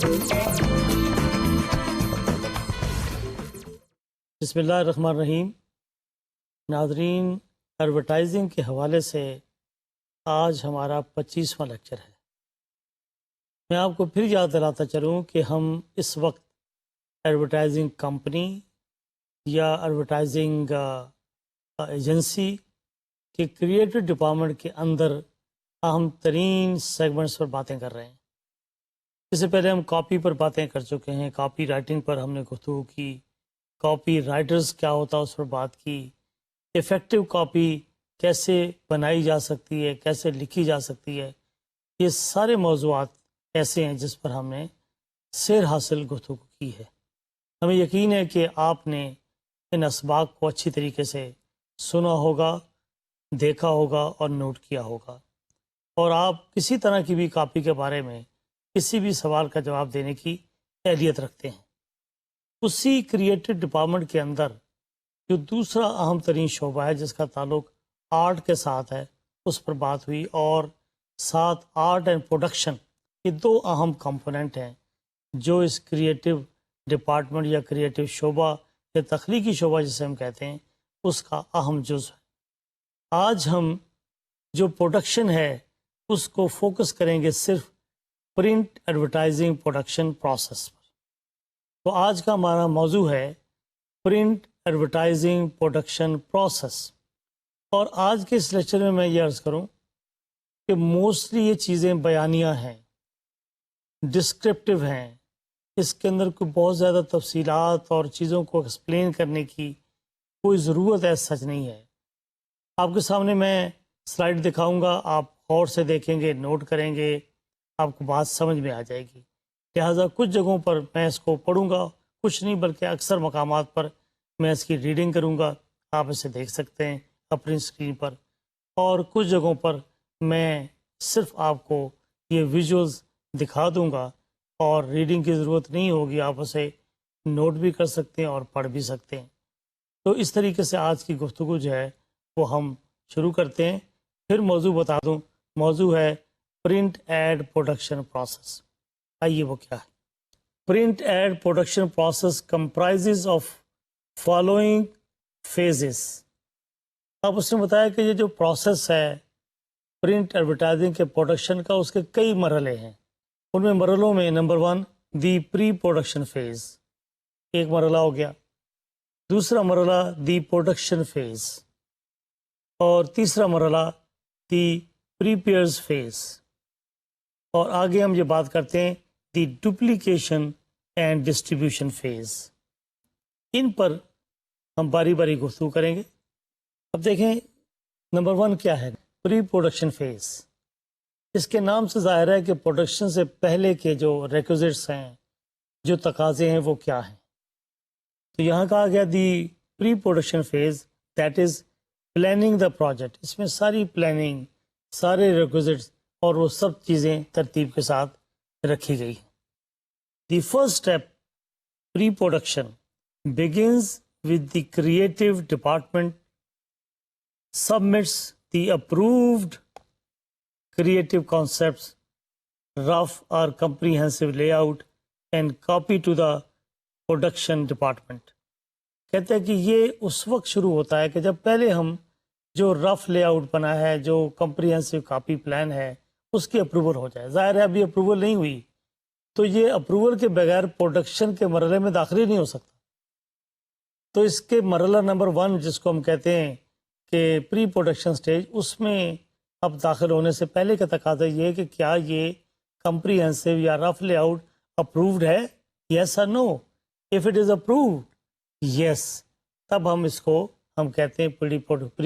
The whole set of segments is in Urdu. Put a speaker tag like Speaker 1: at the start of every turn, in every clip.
Speaker 1: بسم اللہ الرحمن الرحیم. ناظرین، ایڈورٹائزنگ کے حوالے سے آج ہمارا 25واں لیکچر ہے. میں آپ کو پھر یاد دلاتا چلوں کہ ہم اس وقت ایڈورٹائزنگ کمپنی یا ایڈورٹائزنگ ایجنسی کے کریٹو ڈپارٹمنٹ کے اندر اہم ترین سیگمنٹس پر باتیں کر رہے ہیں. اس سے پہلے ہم کاپی پر باتیں کر چکے ہیں، کاپی رائٹنگ پر ہم نے گفتگو کی، کاپی رائٹرز کیا ہوتا ہے اس پر بات کی، ایفیکٹو کاپی کیسے بنائی جا سکتی ہے، کیسے لکھی جا سکتی ہے. یہ سارے موضوعات ایسے ہیں جس پر ہم نے سیر حاصل گفتگو کی ہے. ہمیں یقین ہے کہ آپ نے ان اسباق کو اچھی طریقے سے سنا ہوگا، دیکھا ہوگا اور نوٹ کیا ہوگا، اور آپ کسی طرح کی بھی کاپی کے بارے میں کسی بھی سوال کا جواب دینے کی اہلیت رکھتے ہیں. اسی کریٹو ڈپارٹمنٹ کے اندر جو دوسرا اہم ترین شعبہ ہے جس کا تعلق آرٹ کے ساتھ ہے، اس پر بات ہوئی، اور ساتھ آرٹ اینڈ پروڈکشن، یہ دو اہم کمپوننٹ ہیں جو اس کریٹو ڈپارٹمنٹ یا کریٹو شعبہ یا تخلیقی شعبہ جسے ہم کہتے ہیں اس کا اہم جز ہے. آج ہم جو پروڈکشن ہے اس کو فوکس کریں گے صرف پرنٹ ایڈورٹائزنگ پروڈکشن پروسیس پر. تو آج کا ہمارا موضوع ہے پرنٹ ایڈورٹائزنگ پروڈکشن پروسیس. اور آج کے اس لیکچر میں یہ عرض کروں کہ موسٹلی یہ چیزیں بیانیہ ہیں، ڈسکرپٹیو ہیں، اس کے اندر کوئی بہت زیادہ تفصیلات اور چیزوں کو ایکسپلین کرنے کی کوئی ضرورت ہے سچ نہیں ہے. آپ کے سامنے میں سلائڈ دکھاؤں گا، آپ غور سے دیکھیں گے، نوٹ کریں گے، آپ کو بات سمجھ میں آ جائے گی. لہٰذا کچھ جگہوں پر میں اس کو پڑھوں گا، کچھ نہیں بلکہ اکثر مقامات پر میں اس کی ریڈنگ کروں گا، آپ اسے دیکھ سکتے ہیں اپنی اسکرین پر، اور کچھ جگہوں پر میں صرف آپ کو یہ ویژولز دکھا دوں گا اور ریڈنگ کی ضرورت نہیں ہوگی، آپ اسے نوٹ بھی کر سکتے ہیں اور پڑھ بھی سکتے ہیں. تو اس طریقے سے آج کی گفتگو جو ہے وہ ہم شروع کرتے ہیں. پھر موضوع بتا دوں، موضوع ہے پرنٹ ایڈ پروڈکشن پروسیس. آئیے وہ کیا ہے. Print ad production process comprises of following phases. اب اس نے بتایا کہ یہ جو پروسیس ہے پرنٹ ایڈورٹائزنگ کے پروڈکشن کا، اس کے کئی مرحلے ہیں. ان میں مرحلوں میں نمبر 1 دی پری پروڈکشن فیز، ایک مرحلہ ہو گیا. دوسرا مرحلہ دی پروڈکشن فیز، اور تیسرا مرحلہ دی پریپیئرز فیز، اور آگے ہم یہ بات کرتے ہیں دی ڈپلیکیشن اینڈ ڈسٹریبیوشن فیز. ان پر ہم باری باری گفتگو کریں گے. اب دیکھیں نمبر 1 کیا ہے، پری پروڈکشن فیز. اس کے نام سے ظاہر ہے کہ پروڈکشن سے پہلے کے جو ریکوزٹس ہیں، جو تقاضے ہیں، وہ کیا ہیں. تو یہاں کہا گیا the pre production phase that is planning the project. اس میں ساری پلاننگ، سارے ریکوزٹس اور وہ سب چیزیں ترتیب کے ساتھ رکھی گئی. The first step pre production begins with the creative department submits the approved creative concepts, rough or comprehensive layout and copy to the production department. کہتے ہیں کہ یہ اس وقت شروع ہوتا ہے کہ جب پہلے ہم جو رف لے آؤٹ بنا ہے، جو کمپریہنسو کاپی پلان ہے، اس کی اپروول ہو جائے. ظاہر ہے ابھی اپروول نہیں ہوئی تو یہ اپروول کے بغیر پروڈکشن کے مرحلے میں داخل ہی نہیں ہو سکتا. تو اس کے مرحلہ نمبر 1 جس کو ہم کہتے ہیں کہ پری پروڈکشن سٹیج، اس میں اب داخل ہونے سے پہلے کا تقاضا یہ ہے کہ کیا یہ کمپریہنسو یا رف لے آؤٹ اپرووڈ ہے، یس اور نو. اف اٹ از اپرووڈ، یس، تب ہم اس کو ہم کہتے ہیں پری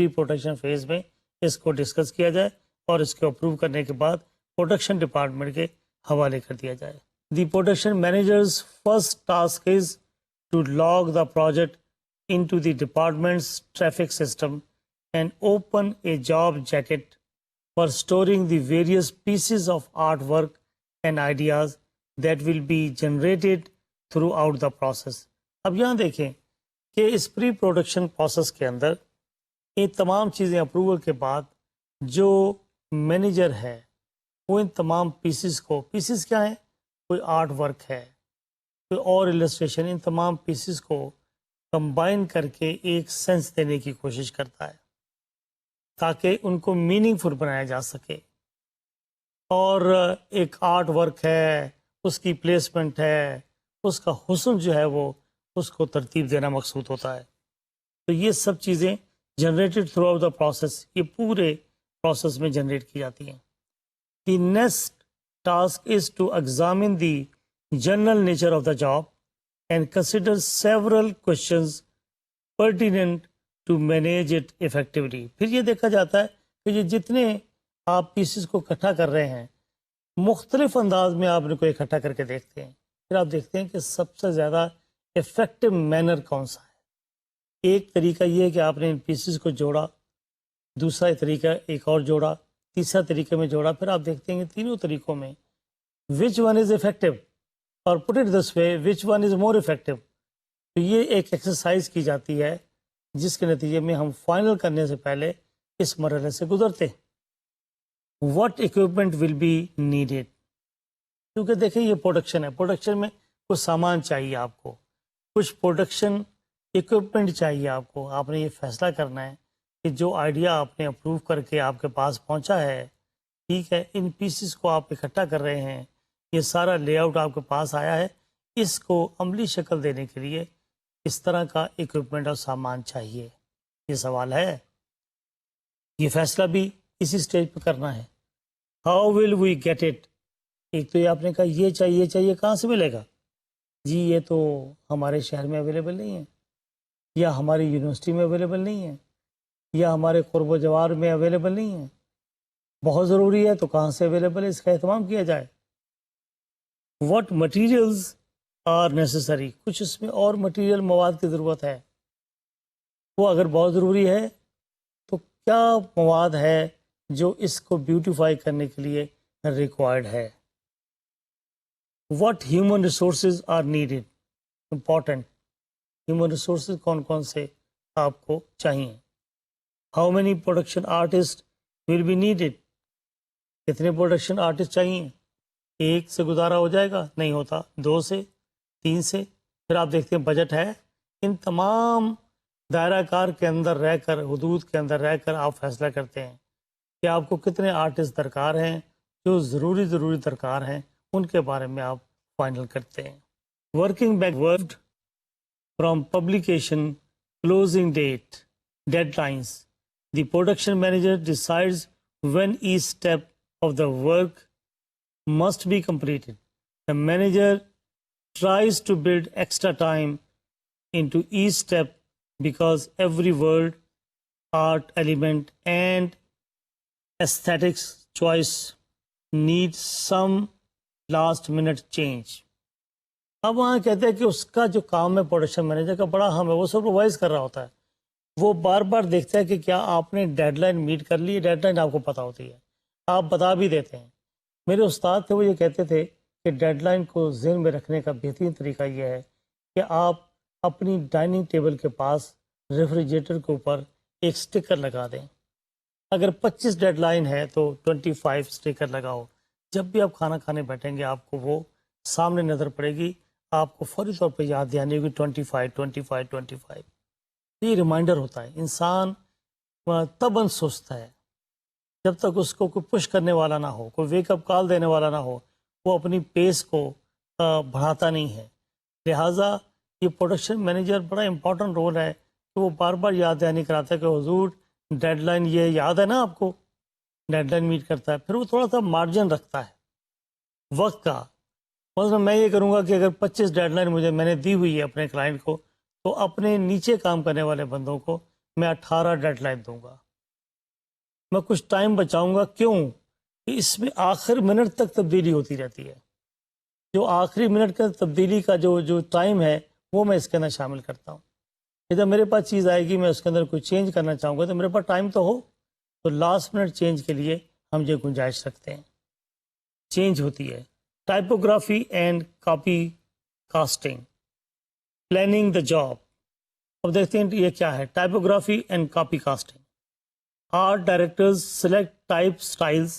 Speaker 1: پروڈکشن فیز میں اس کو ڈسکس کیا جائے اور اس کو اپروو کرنے کے بعد پروڈکشن ڈپارٹمنٹ کے حوالے کر دیا جائے. The production manager's first task is to log the project into the department's traffic system and open a job jacket for storing the various pieces of artwork and ideas that will be generated throughout the process. اب یہاں دیکھیں کہ اس پری پروڈکشن پروسیس کے اندر یہ تمام چیزیں اپروول کے بعد جو مینیجر ہے وہ ان تمام پیسز کو، پیسز کیا ہیں؟ کوئی آرٹ ورک ہے، کوئی اور السٹریشن، ان تمام پیسز کو کمبائن کر کے ایک سینس دینے کی کوشش کرتا ہے تاکہ ان کو میننگ فل بنایا جا سکے. اور ایک آرٹ ورک ہے، اس کی پلیسمنٹ ہے، اس کا حسن جو ہے وہ اس کو ترتیب دینا مقصود ہوتا ہے. تو یہ سب چیزیں generated throughout the process, یہ پورے پروسیس میں جنریٹ کی جاتی ہیں. The next task is to examine the general nature of the job and consider several questions pertinent to manage it effectively. پھر یہ دیکھا جاتا ہے کہ یہ جتنے آپ پیسز کو اکٹھا کر رہے ہیں، مختلف انداز میں آپ ان کو اکٹھا کر کے دیکھتے ہیں. پھر آپ دیکھتے ہیں کہ سب سے زیادہ افیکٹو مینر کون سا ہے. ایک طریقہ یہ ہے کہ آپ نے ان پیسز کو جوڑا، دوسرا طریقہ ایک اور جوڑا، تیسرا طریقے میں جوڑا. پھر آپ دیکھتے ہیں کہ تینوں طریقوں میں وچ ون از افیکٹو، اور put it this way which one is more effective. تو یہ ایک ایکسرسائز کی جاتی ہے جس کے نتیجے میں ہم فائنل کرنے سے پہلے اس مرحلے سے گزرتے ہیں. What equipment will be needed, کیونکہ دیکھیں یہ پروڈکشن ہے، پروڈکشن میں کچھ سامان چاہیے آپ کو، کچھ پروڈکشن اکوپمنٹ چاہیے آپ کو. آپ نے یہ فیصلہ کرنا ہے کہ جو آئیڈیا آپ نے اپروو کر کے آپ کے پاس پہنچا ہے، ٹھیک ہے، ان پیسز کو آپ اکٹھا کر رہے ہیں، یہ سارا لے آؤٹ آپ کے پاس آیا ہے، اس کو عملی شکل دینے کے لیے اس طرح کا اکوپمنٹ اور سامان چاہیے. یہ سوال ہے، یہ فیصلہ بھی اسی سٹیج پہ کرنا ہے. How will we get it. ایک تو یہ آپ نے کہا یہ چاہیے، کہاں سے ملے گا؟ جی یہ تو ہمارے شہر میں اویلیبل نہیں ہے، یا ہماری یونیورسٹی میں اویلیبل نہیں ہے، یا ہمارے قرب و جوار میں اویلیبل نہیں ہے. بہت ضروری ہے تو کہاں سے اویلیبل ہے، اس کا اہتمام کیا جائے. واٹ مٹیریلز آر نیسسری، کچھ اس میں اور مٹیریل مواد کی ضرورت ہے. وہ اگر بہت ضروری ہے تو کیا مواد ہے جو اس کو بیوٹیفائی کرنے کے لیے ریکوائرڈ ہے. What human resources are needed, important human resources کون کون سے آپ کو چاہیے. How many production artist will be needed, کتنے پروڈکشن آرٹسٹ چاہیے. ایک سے گزارا ہو جائے گا؟ نہیں ہوتا. 2 سے، 3 سے. پھر آپ دیکھتے ہیں بجٹ ہے. ان تمام دائرہ کار کے اندر رہ کر، حدود کے اندر رہ کر آپ فیصلہ کرتے ہیں کہ آپ کو کتنے آرٹسٹ درکار ہیں. جو ضروری درکار ہیں ان کے بارے میں آپ فائنل کرتے ہیں. Working backward from publication closing deadlines. The production manager decides when each step of the work must be completed. The manager tries to build extra time into each step because every word, art element and aesthetics choice needs some last minute change. اب وہاں کہتے ہیں کہ اس کا جو کام ہے پروڈکشن مینیجر کا بڑا اہم ہے، وہ سپروائز کر رہا ہوتا ہے. وہ بار بار دیکھتا ہے کہ کیا آپ نے ڈیڈ لائن میٹ کر لی. ڈیڈ لائن آپ کو پتہ ہوتی ہے، آپ بتا بھی دیتے ہیں. میرے استاد تھے، وہ یہ کہتے تھے کہ ڈیڈ لائن کو ذہن میں رکھنے کا بہترین طریقہ یہ ہے کہ آپ اپنی ڈائننگ ٹیبل کے پاس ریفریجریٹر کے اوپر ایک سٹیکر لگا دیں. اگر 25 ڈیڈ لائن ہے تو 25 سٹیکر لگاؤ. جب بھی آپ کھانا کھانے بیٹھیں گے آپ کو وہ سامنے نظر پڑے گی، آپ کو فوری طور پہ یاد دہانی ہوگی 25. یہ ریمائنڈر ہوتا ہے. انسان تباً سوچتا ہے جب تک اس کو کوئی پش کرنے والا نہ ہو، کوئی ویک اپ کال دینے والا نہ ہو، وہ اپنی پیس کو بڑھاتا نہیں ہے. لہٰذا یہ پروڈکشن مینیجر بڑا امپورٹنٹ رول ہے کہ وہ بار بار یاد دہانی کراتا ہے کہ حضور ڈیڈ لائن یہ یاد ہے نا، آپ کو ڈیڈ لائن میٹ کرتا ہے. پھر وہ تھوڑا سا مارجن رکھتا ہے وقت کا. مثلا میں یہ کروں گا کہ اگر 25 ڈیڈ لائن میں نے دی ہوئی ہے اپنے کلائنٹ کو، تو اپنے نیچے کام کرنے والے بندوں کو میں 18 ڈیڈ لائن دوں گا. میں کچھ ٹائم بچاؤں گا. کیوں؟ کہ اس میں آخر منٹ تک تبدیلی ہوتی رہتی ہے. جو آخری منٹ کا تبدیلی کا جو ٹائم ہے وہ میں اس کے اندر شامل کرتا ہوں. کہ جب میرے پاس چیز آئے گی میں اس کے اندر کوئی چینج کرنا چاہوں گا تو میرے پاس ٹائم تو ہو، تو لاسٹ منٹ چینج کے لیے ہم یہ گنجائش رکھتے ہیں. چینج ہوتی ہے. Typography and copy casting, planning the job. اب دیکھتے ہیں یہ کیا ہے. Typography and copy casting. Art directors select type styles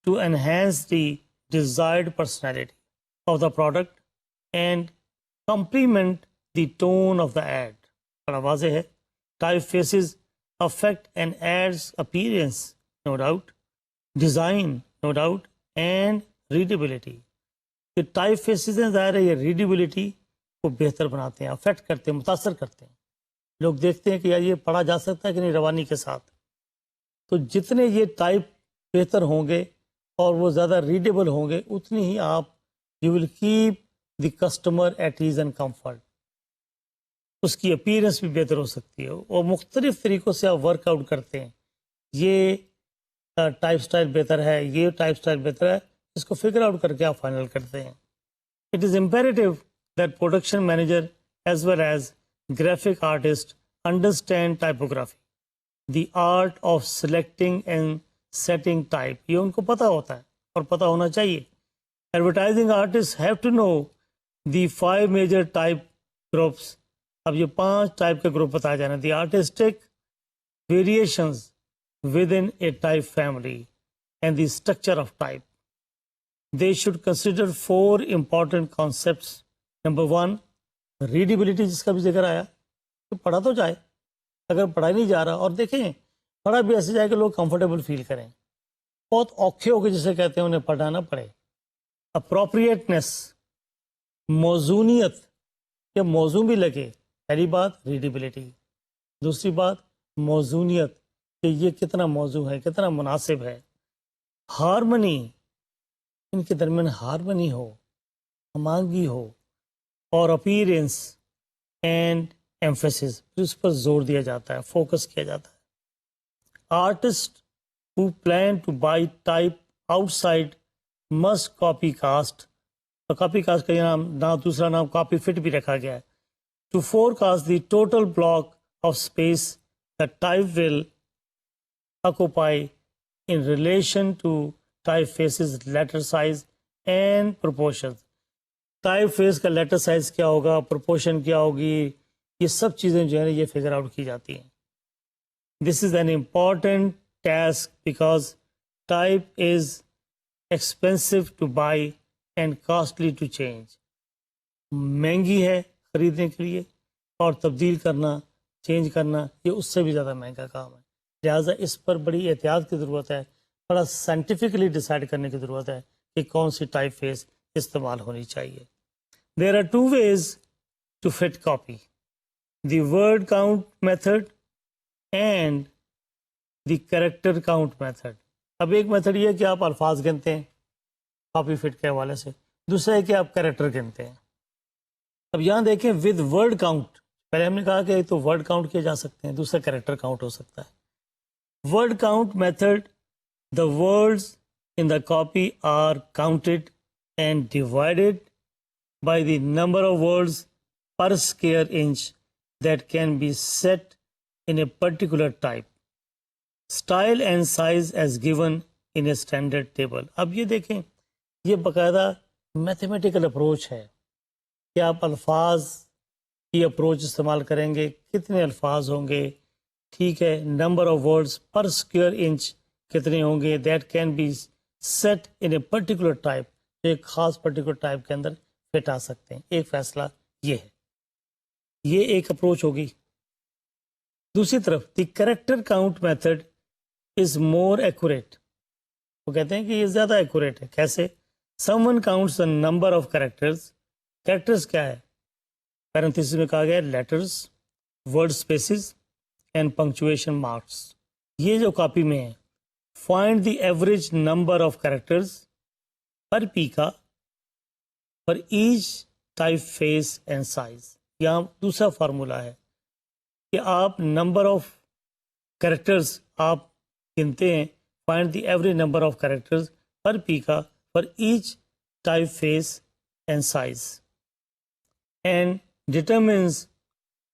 Speaker 1: to enhance the desired personality. of the product and complement the tone of the ad. بڑا واضح ہے. Typefaces affect an ad's appearance, no doubt, design, no doubt, and readability. یہ ٹائپ فیسز ہیں، ظاہر ہے یہ ریڈیبلٹی کو بہتر بناتے ہیں، افیکٹ کرتے ہیں، متاثر کرتے ہیں. لوگ دیکھتے ہیں کہ یار یہ پڑھا جا سکتا ہے کہ نہیں روانی کے ساتھ. تو جتنے یہ ٹائپ بہتر ہوں گے اور وہ زیادہ ریڈیبل ہوں گے، اتنی ہی آپ you will keep the customer at ease and comfort. اس کی اپیرنس بھی بہتر ہو سکتی ہے اور مختلف طریقوں سے آپ ورک آؤٹ کرتے ہیں. یہ ٹائپ سٹائل بہتر ہے، یہ ٹائپ سٹائل بہتر ہے، اس کو فگر آؤٹ کر کے آپ فائنل کرتے ہیں. It is imperative that production manager as well as graphic artist understand typography, the art of selecting and setting type. یہ ان کو پتہ ہوتا ہے اور پتہ ہونا چاہیے. Advertising artist have to know the 5 major type groups. اب یہ 5 ٹائپ کے گروپ بتایا جانا. The artistic variations within a type family and the structure of type. They should consider 4 important concepts. Number 1, readability, جس کا بھی ذکر آیا کہ پڑھا تو جائے. اگر پڑھا نہیں جا رہا، اور دیکھیں پڑھا بھی ایسے جائے کہ لوگ کمفرٹیبل فیل کریں. بہت اوکھے ہو کے جسے کہتے ہیں انہیں پڑھنا نہ پڑے. اپروپریٹنس، موزونیت، کہ موزوں بھی لگے. پہلی بات ریڈیبلٹی، دوسری بات موزونیت کہ یہ کتنا موضوع ہے، کتنا مناسب ہے. ہارمنی، ان کے درمیان ہارمنی ہو، ہمانگی ہو. اور اپیرنس اینڈ ایمفیسس، اس پر زور دیا جاتا ہے، فوکس کیا جاتا ہے. Artist who plan to buy type outside must copy cast. تو کاپی کاسٹ کا یہ نام دوسرا نام کاپی فٹ بھی رکھا گیا ہے. To forecast the total block of space that type will occupy in relation to typeface's letter size and proportions. Typeface کا لیٹر سائز کیا ہوگا، پروپورشن کیا ہوگی، یہ سب چیزیں جو ہیں یہ فگر آؤٹ کی جاتی ہیں. This is an important task because type is expensive to buy and costly to change. مہنگی ہے خریدنے کے لیے اور تبدیل کرنا، چینج کرنا، یہ اس سے بھی زیادہ مہنگا کام ہے. لہٰذا اس پر بڑی احتیاط کی ضرورت ہے، بڑا سائنٹیفکلی ڈیسائیڈ کرنے کی ضرورت ہے کہ کون سی ٹائپ فیس استعمال ہونی چاہیے. There are 2 ways to fit copy: the word count method and the character count method. اب ایک میتھڈ یہ ہے کہ آپ الفاظ گنتے ہیں کاپی فٹ کے حوالے سے، دوسرا ہے کہ آپ کریکٹر گنتے ہیں. اب یہاں دیکھیں ود ورڈ کاؤنٹ، پہلے ہم نے کہا کہ تو ورڈ کاؤنٹ کیے جا سکتے ہیں، دوسرا کریکٹر کاؤنٹ ہو سکتا ہے. Word count method, the words in the copy are counted and divided by the number of words per square inch that can be set in a particular type. Style and size as given in a standard table. اب یہ دیکھیں یہ باقاعدہ میتھمیٹیکل اپروچ ہے کہ آپ الفاظ کی اپروچ استعمال کریں گے، کتنے الفاظ ہوں گے، ٹھیک ہے. نمبر آف ورڈز پر اسکوئر انچ کتنے ہوں گے، that can be set in a particular type, ایک خاص پرٹیکولر ٹائپ کے اندر فٹ آ سکتے ہیں. ایک فیصلہ یہ ہے، یہ ایک اپروچ ہوگی. دوسری طرف the character count method is more accurate. وہ کہتے ہیں کہ یہ زیادہ ایکوریٹ ہے. کیسے؟ Someone counts the number of characters. Characters کیا ہے؟ پیرنتھیسس میں کہا گیا letters, word spaces and punctuation marks. یہ جو کاپی میں ہے، find the average number of characters per pica per each typeface and size. یہاں دوسرا فارمولا ہے کہ آپ نمبر آف کریکٹرز آپ گنتے ہیں، find the average number of characters per pica per each typeface and size and determines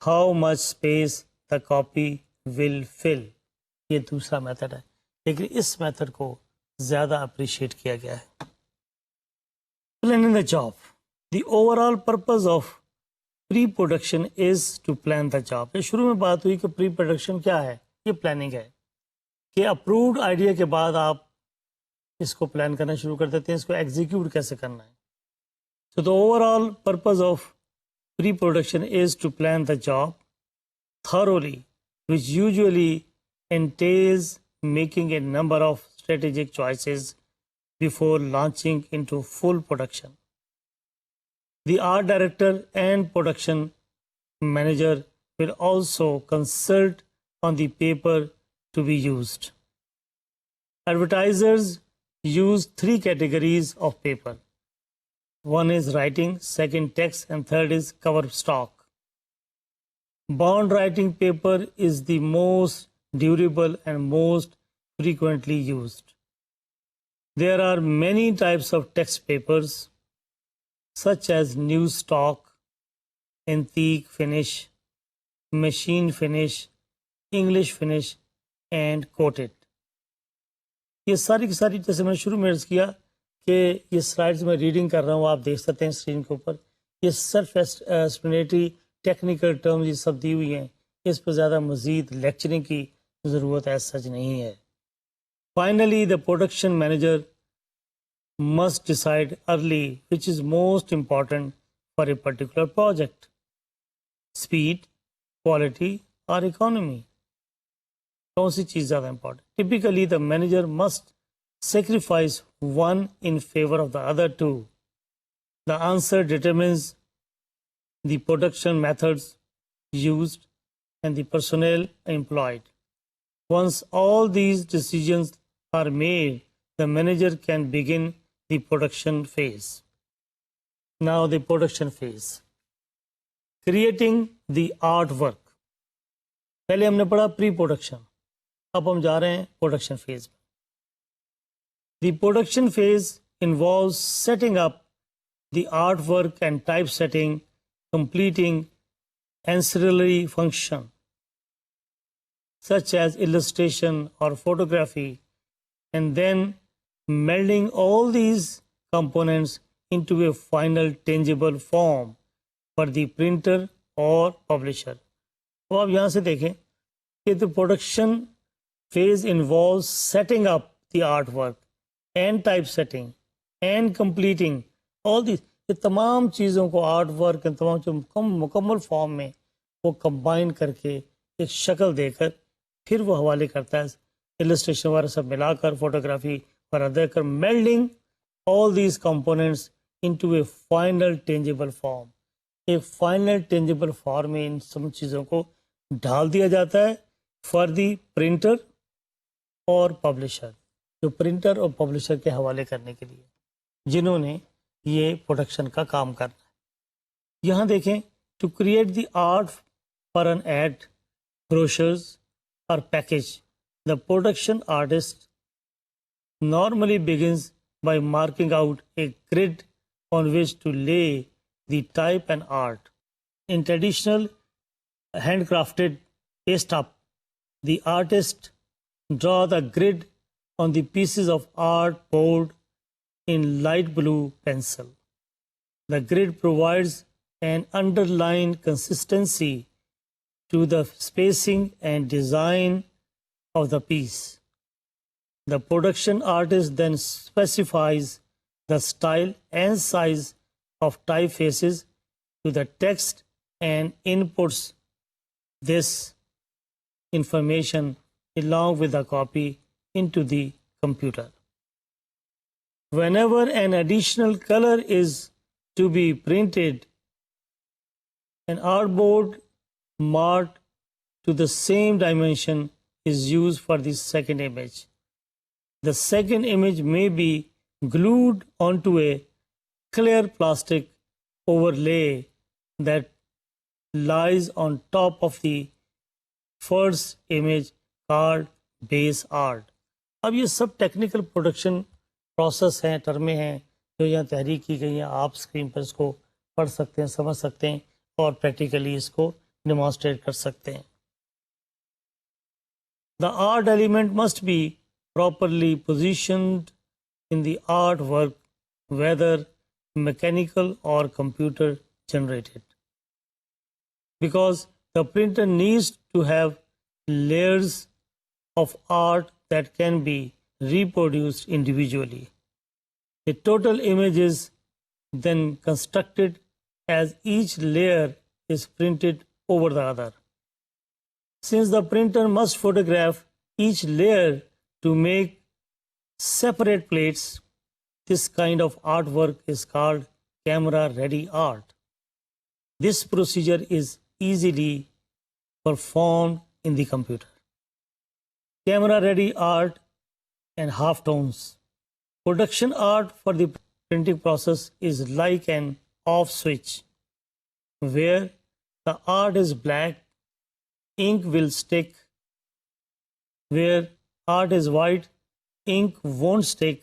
Speaker 1: how much space the copy will fill. یہ دوسرا میتھڈ ہے، لیکن اس میتھڈ کو زیادہ اپریشیٹ کیا گیا ہے. Planning the job. The overall purpose of pre production is to plan the job. یہ شروع میں بات ہوئی کہ پری پروڈکشن کیا ہے؟ یہ پلاننگ ہے کہ اپرووڈ آئیڈیا کے بعد آپ اس کو پلان کرنا شروع کر دیتے ہیں، اس کو ایگزیکیوٹ کیسے کرنا ہے. So the overall purpose of pre-production is to plan the job thoroughly, which usually entails making a number of strategic choices before launching into full production. The art director and production manager will also consult on the paper to be used. Advertisers use three categories of paper. One is writing, second text, and third is cover stock. Bond writing paper is the most durable and most frequently used. There are many types of text papers, such as news stock, antique finish, machine finish, English finish, and coated. یہ ساری کی ساری جیسے میں نے شروع میں عرض کیا کہ یہ سلائڈز میں ریڈنگ کر رہا ہوں، آپ دیکھ سکتے ہیں اسکرین کے اوپر. یہ سیلف ایکسپلینیٹری ٹیکنیکل ٹرمز یہ سب دی ہوئی ہیں، اس پہ زیادہ مزید لیکچرنگ کی ضرورت ایز سچ نہیں ہے. Finally the production manager must decide early which is most important for a particular project: speed, quality, or economy. کون سی چیز زیادہ important? Typically the manager must sacrifice one in favor of the other two. The answer determines the production methods used and the personnel employed. Once all these decisions are made, the manager can begin the production phase. Now the production phase. Creating the artwork. پہلے ہم نے پڑھا پری پروڈکشن، اب ہم جا رہے ہیں پروڈکشن فیز میں. The production phase involves setting up the artwork and typesetting, completing ancillary function such as illustration or photography, and then melding all these components into a final tangible form for the printer or publisher. تو آپ یہاں سے دیکھیں کہ the production phase involves setting up the artwork and typesetting and completing all these. یہ تمام چیزوں کو آرٹ ورک ان تمام چیزوں مکمل فارم میں وہ کمبائن کر کے ایک شکل دے کر پھر وہ حوالے کرتا ہے السٹریشن وغیرہ سب ملا کر، فوٹوگرافی وغیرہ دے کر، melding all these components into a final tangible form. ایک فائنل ٹینجیبل فارم میں ان سب چیزوں کو ڈال دیا جاتا ہے فار دی پرنٹر اور پبلشر، جو پرنٹر اور پبلشر کے حوالے کرنے کے لیے جنہوں نے یہ پروڈکشن کا کام کرنا ہے. یہاں دیکھیں to create the art for an ad, brochures اور package. The production artist normally begins by marking out a grid on which to lay the type and art. In traditional handcrafted paste up, the artist draw the grid on the pieces of art board in light blue pencil. The grid provides an underlying consistency to the spacing and design of the piece. The production artist then specifies the style and size of typefaces to the text and inputs this information along with the copy into the computer. Whenever an additional color is to be printed, an artboard marked to the same dimension is used for the second image. The second image may be glued onto a clear plastic overlay that lies on top of the first image called base art. اب یہ سب ٹیکنیکل پروڈکشن پروسیس ہیں، ٹرمیں ہیں جو یہاں تحریک کی گئی ہیں. آپ اسکرین پر اس کو پڑھ سکتے ہیں، سمجھ سکتے ہیں اور پریکٹیکلی اس کو ڈیمانسٹریٹ کر سکتے ہیں. The art element must be properly positioned in the artwork, whether mechanical or computer generated, because the printer needs to have layers of art that can be reproduced individually. A total image is then constructed as each layer is printed over the other. Since the printer must photograph each layer to make separate plates, this kind of artwork is called camera-ready art. This procedure is easily performed in the computer. Camera-ready art and halftones. Production art for the printing process is like an off switch. Where the art is black, ink will stick. Where art is white, ink won't stick.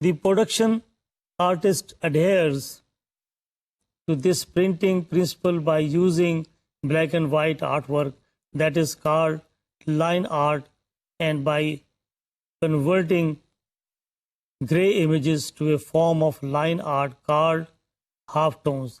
Speaker 1: The production artist adheres to this printing principle by using black and white artwork that is called line art and by converting gray images to a form of line art called halftones.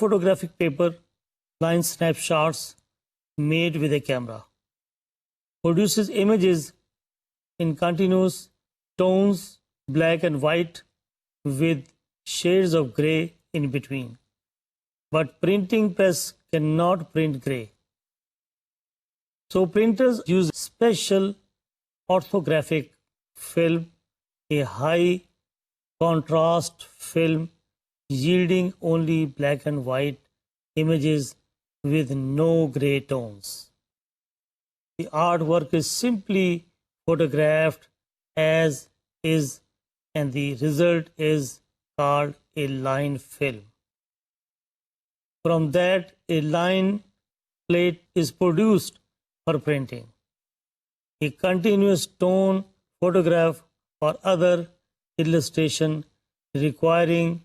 Speaker 1: photographic paper line snapshots made with a camera produces images in continuous tones, black and white, with shades of gray in between. But printing press cannot print gray. So printers use special orthographic film, a high contrast film yielding only black and white images with no gray tones. The artwork is simply photographed as is, and the result is called a line film. From that, a line plate is produced for printing. A continuous tone photograph or other illustration requiring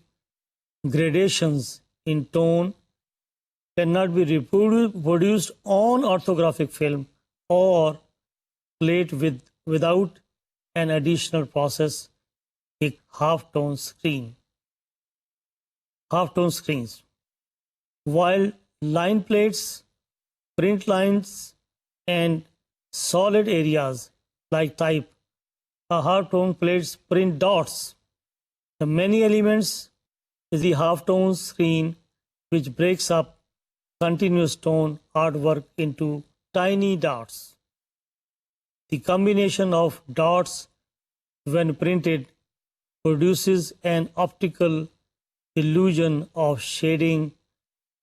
Speaker 1: gradations in tone cannot be reproduced on orthographic film or plate without an additional process, a halftone screen. Halftone screens. While line plates print lines and solid areas like type, a halftone plates print dots. The many elements is the halftone screen, which breaks up continuous tone artwork into tiny dots. The combination of dots when printed produces an optical illusion of shading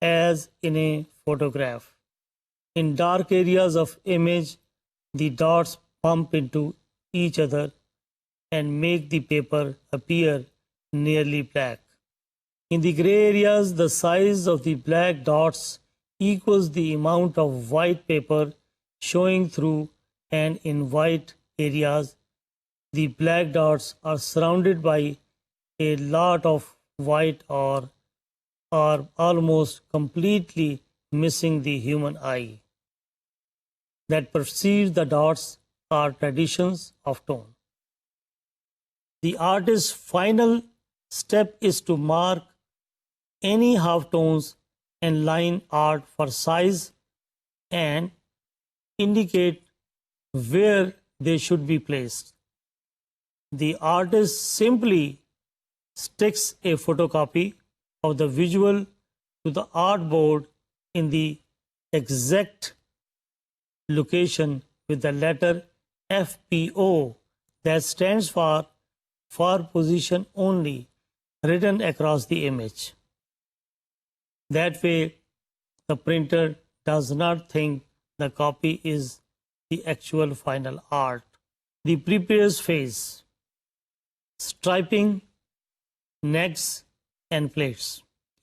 Speaker 1: as in a photograph. In dark areas of image, the dots bump into each other and make the paper appear nearly black. In the gray areas, the size of the black dots equals the amount of white paper showing through, and in white areas, the black dots are surrounded by a lot of white or are almost completely missing the human eye that perceives the dots are traditions of tone. The artist's final step is to mark any halftones and line art for size and indicate where they should be placed. The artist simply sticks a photocopy of the visual to the artboard in the exact location with the letter FPO, that stands for position only, written across the image. That way, the printer does not think the copy is the actual final art. The prepares phase. Striping, necks and plates.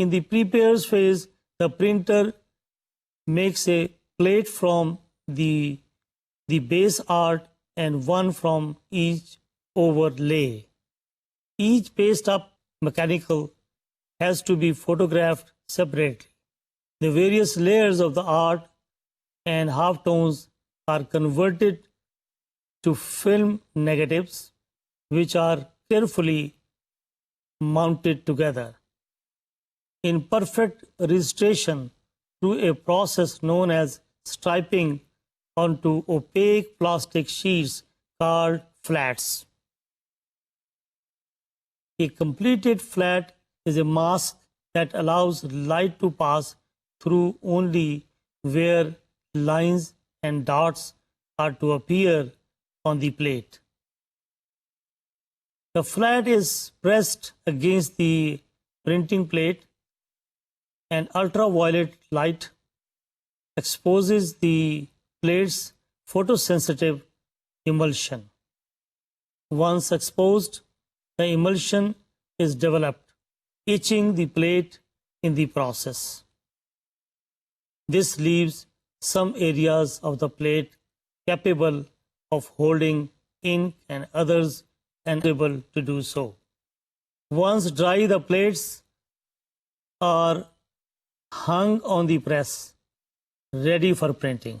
Speaker 1: In the prepares phase, the printer makes a plate from the the base art and one from each overlay. Each paste up mechanical has to be photographed separately. The various layers of the art and halftones are converted to film negatives, which are carefully mounted together in perfect registration through a process known as striping onto opaque plastic sheets called flats. A completed flat is a mask that allows light to pass through only where lines and dots are to appear on the plate. The flat is pressed against the printing plate, and ultraviolet light exposes the plate's photosensitive emulsion. Once exposed, the emulsion is developed, etching the plate in the process. This leaves some areas of the plate capable of holding ink and others unable to do so. Once dry, the plates are hung on the press, ready for printing.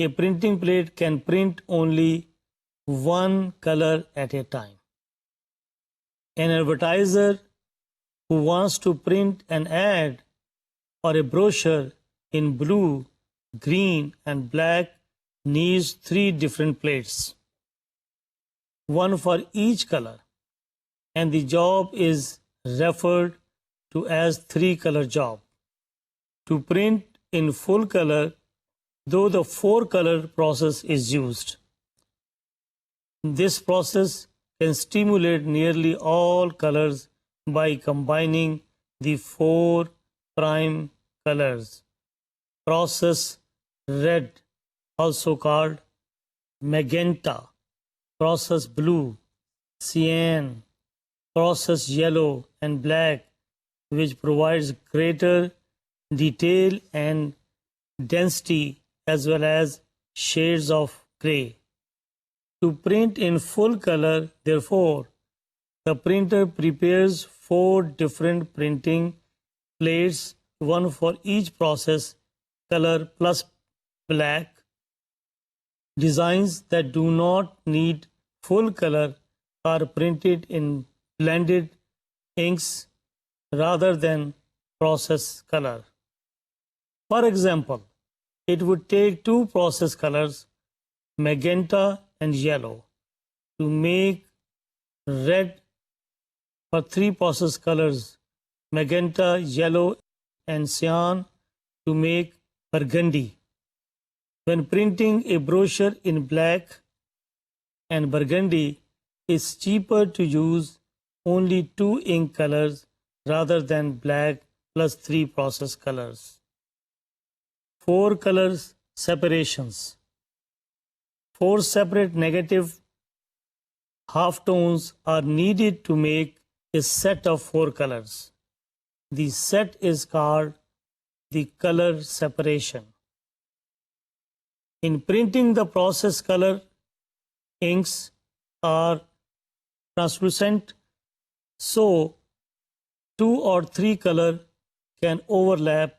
Speaker 1: A printing plate can print only one color at a time. An advertiser who wants to print an ad or a brochure in blue, green, and black needs 3 different plates, one for each color, and the job is referred to as 3-color job. To print in full color, though, the 4-color process is used. This process can stimulate nearly all colors by combining the 4 prime colors. Process red, also called magenta, process blue, cyan, process yellow, and black, which provides greater detail and density as well as shades of gray. To print in full color, therefore, the printer prepares 4 different printing plates, one for each process color plus black. Designs that do not need full color are printed in blended inks rather than process color. For example, it would take 2 process colors, magenta and yellow, to make red, for 3 process colors, magenta, yellow, and cyan, to make burgundy. When printing a brochure in black and burgundy, it's cheaper to use only 2 ink colors rather than black plus 3 process colors. 4 colors separations. 4 separate negative halftones are needed to make a set of 4 colors. The set is called the color separation. In printing, the process color inks are translucent, so 2 or 3 color can overlap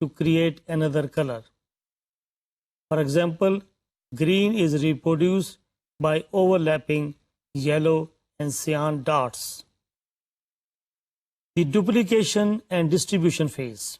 Speaker 1: to create another color. For example, green is reproduced by overlapping yellow and cyan dots. The duplication and distribution phase.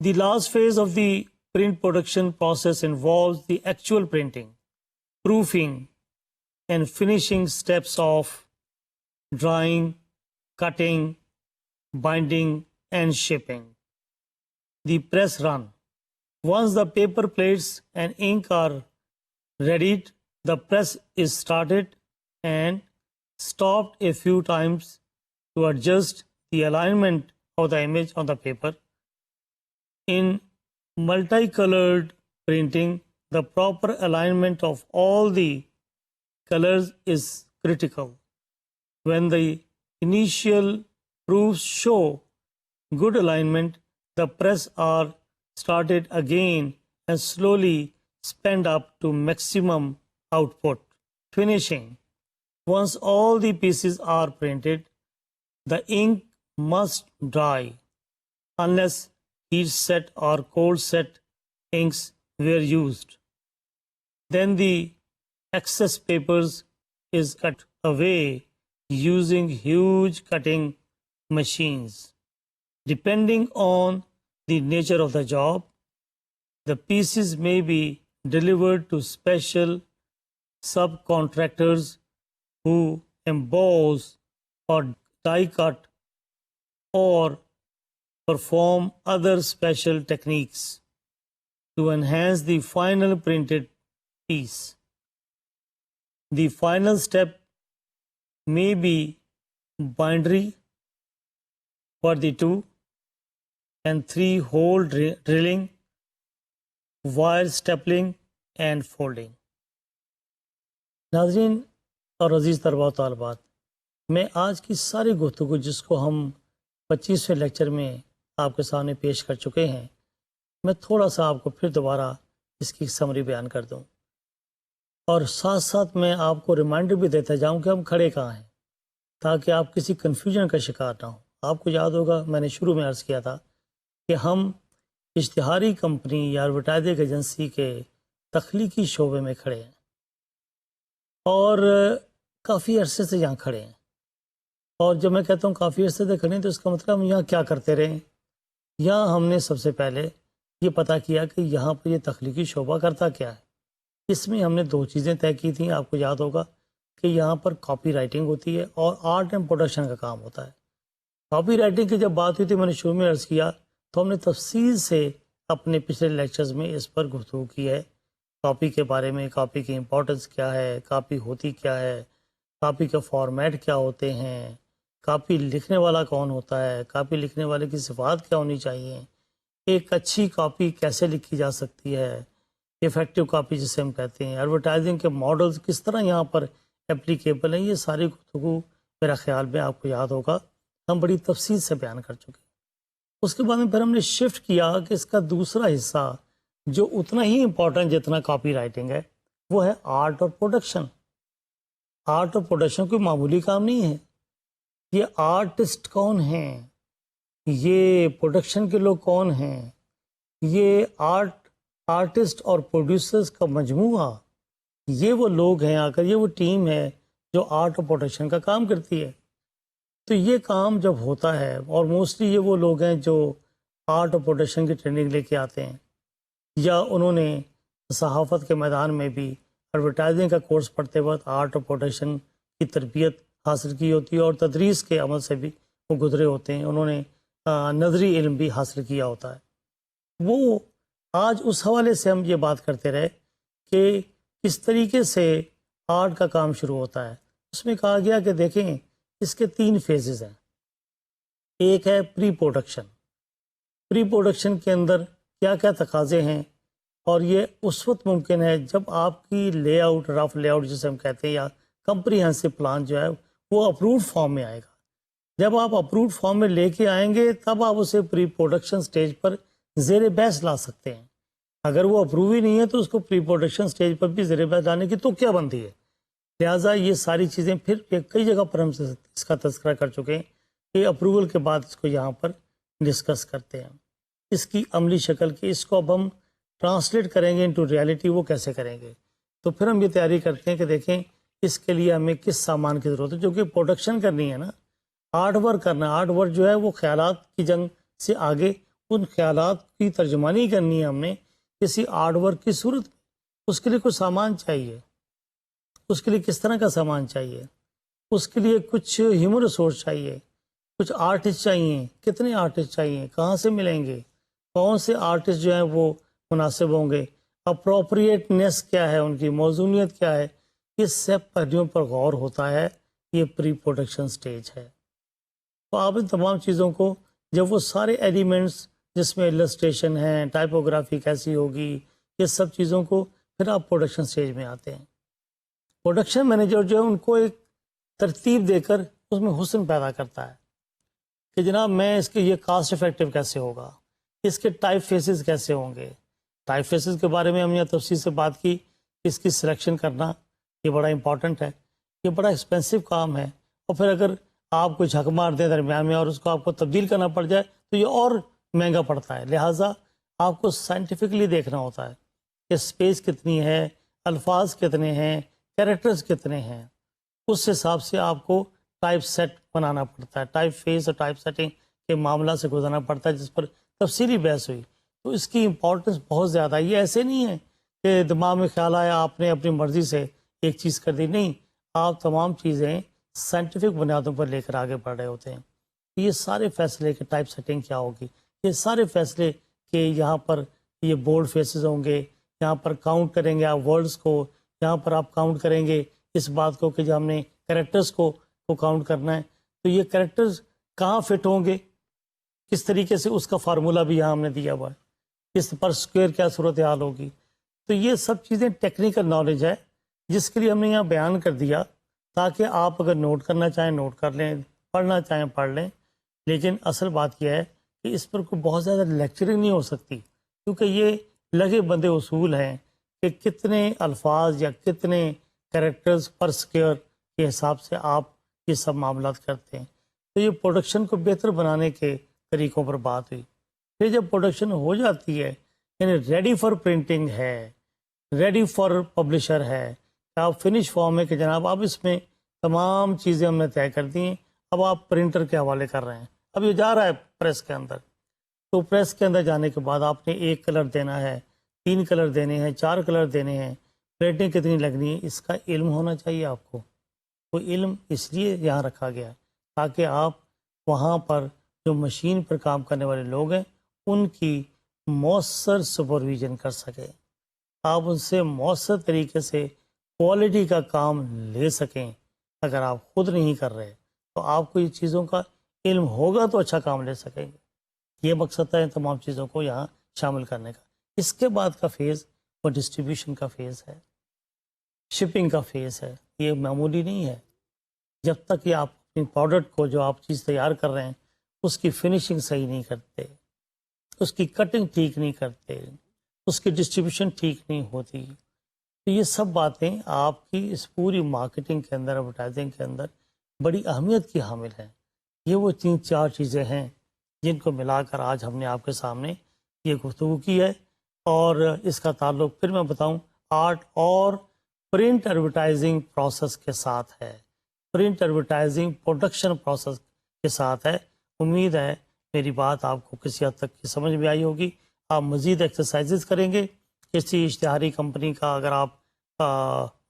Speaker 1: The last phase of the print production process involves the actual printing, proofing, and finishing steps of drawing, cutting, binding, and shipping. The press run. Once the paper plates and ink are readied, the press is started and stopped a few times to adjust the alignment of the image on the paper. In multicolored printing, the proper alignment of all the colors is critical. When the initial proofs show good alignment, the press are started again and slowly sped up to maximum output. Finishing. Once all the pieces are printed, the ink must dry unless heat set or cold set inks were used. Then the excess papers is cut away using huge cutting machines. Depending on the nature of the job, the pieces may be delivered to special subcontractors who emboss or die cut or perform other special techniques to enhance the final printed piece. The final step may be bindery for the 2 and 3 hole drilling, wire stapling and folding. ناظرین اور عزیز طلباء و طالبات، میں آج کی ساری گفتگو جس کو ہم 25ویں لیکچر میں آپ کے سامنے پیش کر چکے ہیں، میں تھوڑا سا آپ کو پھر دوبارہ اس کی سمری بیان کر دوں، اور ساتھ ساتھ میں آپ کو ریمائنڈر بھی دیتا جاؤں کہ ہم کھڑے کہاں ہیں، تاکہ آپ کسی کنفیوژن کا شکار نہ ہوں۔ آپ کو یاد ہوگا میں نے شروع میں عرض کیا تھا کہ ہم اشتہاری کمپنی یا ایڈورٹائزنگ ایجنسی کے تخلیقی شعبے میں کھڑے ہیں اور کافی عرصے سے یہاں کھڑے ہیں۔ اور جب میں کہتا ہوں کافی عرصے سے کھڑے ہیں تو اس کا مطلب ہم یہاں کیا کرتے رہے ہیں؟ یہاں ہم نے سب سے پہلے یہ پتہ کیا کہ یہاں پر یہ تخلیقی شعبہ کرتا کیا ہے۔ اس میں ہم نے 2 چیزیں طے کی تھیں، آپ کو یاد ہوگا کہ یہاں پر کاپی رائٹنگ ہوتی ہے اور آرٹ اینڈ پروڈکشن کا کام ہوتا ہے۔ کاپی رائٹنگ کی جب بات ہوئی تھی، میں نے شروع میں عرض کیا، تو ہم نے تفصیل سے اپنے پچھلے لیکچرز میں اس پر گفتگو کی ہے، کاپی کے بارے میں، کاپی کی امپورٹنس کیا ہے، کاپی ہوتی کیا ہے، کاپی کے فارمیٹ کیا ہوتے ہیں، کاپی لکھنے والا کون ہوتا ہے، کاپی لکھنے والے کی صفات کیا ہونی چاہیے، ایک اچھی کاپی کیسے لکھی جا سکتی ہے، ایفیکٹو کاپی جسے ہم کہتے ہیں، ایڈورٹائزنگ کے ماڈلز کس طرح یہاں پر اپلیکیبل ہیں، یہ ساری گفتگو میرا خیال میں آپ کو یاد ہوگا ہم بڑی تفصیل سے بیان کر چکے ہیں۔ اس کے بعد میں پھر ہم نے شفٹ کیا کہ اس کا دوسرا حصہ جو اتنا ہی امپورٹنٹ جتنا کاپی رائٹنگ ہے، وہ ہے آرٹ اور پروڈکشن۔ آرٹ اور پروڈکشن کوئی معمولی کام نہیں ہے۔ یہ آرٹسٹ کون ہیں، یہ پروڈکشن کے لوگ کون ہیں، یہ آرٹسٹ اور پروڈیوسرز کا مجموعہ، یہ وہ لوگ ہیں، اگر یہ وہ ٹیم ہے جو آرٹ اور پروڈکشن کا کام کرتی ہے۔ تو یہ کام جب ہوتا ہے، اور موسٹلی یہ وہ لوگ ہیں جو آرٹ اور پروڈکشن کی ٹریننگ لے کے آتے ہیں، یا انہوں نے صحافت کے میدان میں بھی ایڈورٹائزنگ کا کورس پڑھتے وقت آرٹ اور پروڈکشن کی تربیت حاصل کی ہوتی ہے، اور تدریس کے عمل سے بھی وہ گزرے ہوتے ہیں، انہوں نے نظری علم بھی حاصل کیا ہوتا ہے۔ وہ آج اس حوالے سے ہم یہ بات کرتے رہے کہ کس طریقے سے آرٹ کا کام شروع ہوتا ہے۔ اس میں کہا گیا کہ دیکھیں اس کے 3 فیزز ہیں۔ ایک ہے پری پروڈکشن۔ پری پروڈکشن کے اندر کیا کیا تقاضے ہیں، اور یہ اس وقت ممکن ہے جب آپ کی لے آؤٹ، رف لے آؤٹ جسے ہم کہتے ہیں، یا کمپریہنسو پلان جو ہے وہ اپرووڈ فارم میں آئے گا۔ جب آپ اپرووڈ فارم میں لے کے آئیں گے تب آپ اسے پری پروڈکشن سٹیج پر زیر بحث لا سکتے ہیں۔ اگر وہ اپروو ہی نہیں ہے تو اس کو پری پروڈکشن سٹیج پر بھی زیر بحث لانے کی تو کیا بنتی ہے؟ لہٰذا یہ ساری چیزیں پھر کئی جگہ پر ہم اس کا تذکرہ کر چکے ہیں کہ اپروول کے بعد اس کو یہاں پر ڈسکس کرتے ہیں۔ اس کی عملی شکل کی، اس کو اب ہم ٹرانسلیٹ کریں گے انٹو ریالٹی، وہ کیسے کریں گے؟ تو پھر ہم یہ تیاری کرتے ہیں کہ دیکھیں اس کے لیے ہمیں کس سامان کی ضرورت ہے، جو کہ پروڈکشن کرنی ہے نا، آرٹ ورک کرنا ہے۔ آرٹ ورک جو ہے وہ خیالات کی جنگ سے آگے ان خیالات کی ترجمانی کرنی ہے ہم نے کسی آرٹ ورک کی صورت میں۔ اس کے لیے کوئی سامان چاہیے، اس کے لیے کس طرح کا سامان چاہیے، اس کے لیے کچھ ہیومن ریسورس چاہیے، کچھ آرٹسٹ چاہیے، کتنے آرٹسٹ چاہیے، کہاں سے ملیں گے، کون سے آرٹسٹ جو ہیں وہ مناسب ہوں گے، اپروپریٹنیس کیا ہے، ان کی موزونیت کیا ہے، اس سب پہلوؤں پر غور ہوتا ہے۔ یہ پری پروڈکشن سٹیج ہے۔ تو آپ ان تمام چیزوں کو، جب وہ سارے ایلیمنٹس جس میں السٹریشن ہیں، ٹائپوگرافی کیسی ہوگی، یہ سب چیزوں کو پھر آپ پروڈکشن سٹیج میں آتے ہیں. پروڈکشن مینیجر جو ہے ان کو ایک ترتیب دے کر اس میں حسن پیدا کرتا ہے کہ جناب میں اس کے یہ کاسٹ افیکٹو کیسے ہوگا, اس کے ٹائپ فیسز کیسے ہوں گے. ٹائپ فیسز کے بارے میں ہم نے تفصیل سے بات کی. اس کی سلیکشن کرنا یہ بڑا امپورٹنٹ ہے, یہ بڑا ایکسپینسو کام ہے, اور پھر اگر آپ کو جھک مار دیں درمیان میں اور اس کو آپ کو تبدیل کرنا پڑ جائے تو یہ اور مہنگا پڑتا ہے. لہٰذا آپ کو سائنٹیفکلی دیکھنا ہوتا ہے کہ اسپیس کتنی ہے, الفاظ کتنے ہیں, کیریکٹرز کتنے ہیں. اس حساب سے آپ کو ٹائپ سیٹ بنانا پڑتا ہے, ٹائپ فیس اور ٹائپ سیٹنگ کے معاملہ سے گزرنا پڑتا ہے جس پر تفصیلی بحث ہوئی. تو اس کی امپورٹنس بہت زیادہ ہے. یہ ایسے نہیں ہے کہ دماغ میں خیال آیا آپ نے اپنی مرضی سے ایک چیز کر دی, نہیں, آپ تمام چیزیں سائنٹیفک بنیادوں پر لے کر آگے بڑھ رہے ہوتے ہیں. یہ سارے فیصلے کہ ٹائپ سیٹنگ کیا ہوگی, یہ سارے فیصلے کہ یہاں پر یہ بولڈ فیسز ہوں گے, یہاں پر کاؤنٹ کریں گے آپ ورڈز کو, یہاں پر آپ کاؤنٹ کریں گے اس بات کو کہ جو ہم نے کریکٹرز کو کاؤنٹ کرنا ہے, تو یہ کریکٹرز کہاں فٹ ہوں گے, کس طریقے سے, اس کا فارمولہ بھی یہاں ہم نے دیا ہوا ہے, اس پر اسکوئر کیا صورتحال ہوگی. تو یہ سب چیزیں ٹیکنیکل نالج ہے جس کے لیے ہم نے یہاں بیان کر دیا تاکہ آپ اگر نوٹ کرنا چاہیں نوٹ کر لیں, پڑھنا چاہیں پڑھ لیں. لیکن اصل بات یہ ہے کہ اس پر کوئی بہت زیادہ لیکچرنگ نہیں ہو سکتی, کیونکہ یہ لگے بندے اصول ہیں کہ کتنے الفاظ یا کتنے کریکٹرز پر اسکوئر کے حساب سے آپ یہ سب معاملات کرتے ہیں. تو یہ پروڈکشن کو بہتر بنانے کے طریقوں پر بات ہوئی. پھر جب پروڈکشن ہو جاتی ہے, یعنی ریڈی فار پرنٹنگ ہے, ریڈی فار پبلشر ہے, آپ فنش فارم ہے کہ جناب اب اس میں تمام چیزیں ہم نے طے کر دی ہیں, اب آپ پرنٹر کے حوالے کر رہے ہیں, اب یہ جا رہا ہے پریس کے اندر. تو پریس کے اندر جانے کے بعد آپ نے 1 کلر دینا ہے, 3 کلر دینے ہیں, 4 کلر دینے ہیں, پلیٹیں کتنی لگنی ہیں, اس کا علم ہونا چاہیے آپ کو. وہ علم اس لیے یہاں رکھا گیا ہے تاکہ آپ وہاں پر جو مشین پر کام کرنے والے لوگ ہیں ان کی مؤثر سپرویژن کر سکیں, آپ ان سے مؤثر طریقے سے کوالٹی کا کام لے سکیں. اگر آپ خود نہیں کر رہے تو آپ کو یہ چیزوں کا علم ہوگا تو اچھا کام لے سکیں گے. یہ مقصد ہے تمام چیزوں کو یہاں شامل کرنے کا. اس کے بعد کا فیز وہ ڈسٹریبیوشن کا فیز ہے, شپنگ کا فیز ہے. یہ معمولی نہیں ہے. جب تک کہ آپ اپنی پروڈکٹ کو جو آپ چیز تیار کر رہے ہیں اس کی فنیشنگ صحیح نہیں کرتے, اس کی کٹنگ ٹھیک نہیں کرتے, اس کی ڈسٹریبیوشن ٹھیک نہیں ہوتی, تو یہ سب باتیں آپ کی اس پوری مارکیٹنگ کے اندر, ایڈورٹائزنگ کے اندر بڑی اہمیت کی حامل ہیں. یہ وہ 3-4 چیزیں ہیں جن کو ملا کر آج ہم نے آپ کے سامنے یہ گفتگو کی ہے. اور اس کا تعلق پھر میں بتاؤں آرٹ اور پرنٹ ایڈورٹائزنگ پروسیس کے ساتھ ہے, پرنٹ ایڈورٹائزنگ پروڈکشن پروسیس کے ساتھ ہے. امید ہے میری بات آپ کو کسی حد تک کی سمجھ میں آئی ہوگی. آپ مزید ایکسرسائزز کریں گے. کسی اشتہاری کمپنی کا اگر آپ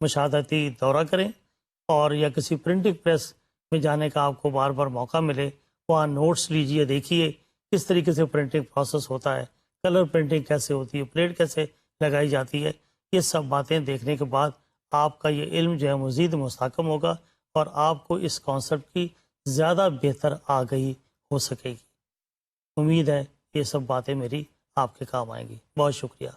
Speaker 1: مشاہداتی دورہ کریں اور یا کسی پرنٹنگ پریس میں جانے کا آپ کو بار بار موقع ملے, وہاں نوٹس لیجئے, دیکھیے کس طریقے سے پرنٹنگ پروسیس ہوتا ہے, کلر پرنٹنگ کیسے ہوتی ہے, پلیٹ کیسے لگائی جاتی ہے. یہ سب باتیں دیکھنے کے بعد آپ کا یہ علم جو ہے مزید مستحکم ہوگا اور آپ کو اس کانسیپٹ کی زیادہ بہتر آگہی ہو سکے گی. امید ہے یہ سب باتیں میری آپ کے کام آئیں گی. بہت شکریہ.